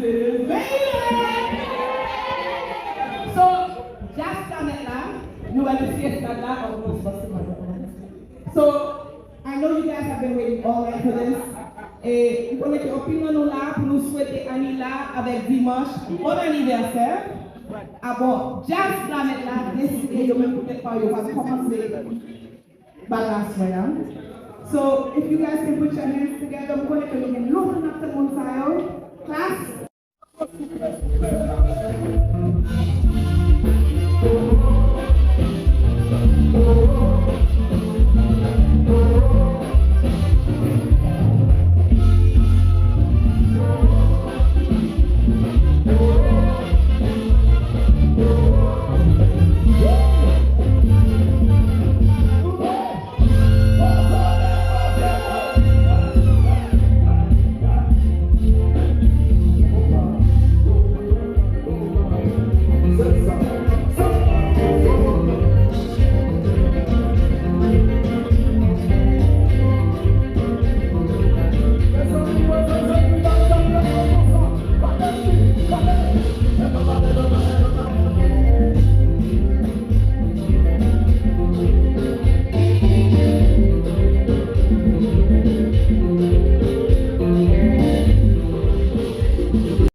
Baby! So, just stand it now. You want to see a stand now or close first? So, I know you guys have been waiting all night for this. Et vous connaissez l'opinion nous là pour nous souhaiter Annie là avec dimanche bon anniversaire. Ah bon, just la mettre là, décidé de même peut-être pas, on va commencer balance madame. So if you guys can put your hands together, we're going to look up the one side. Class.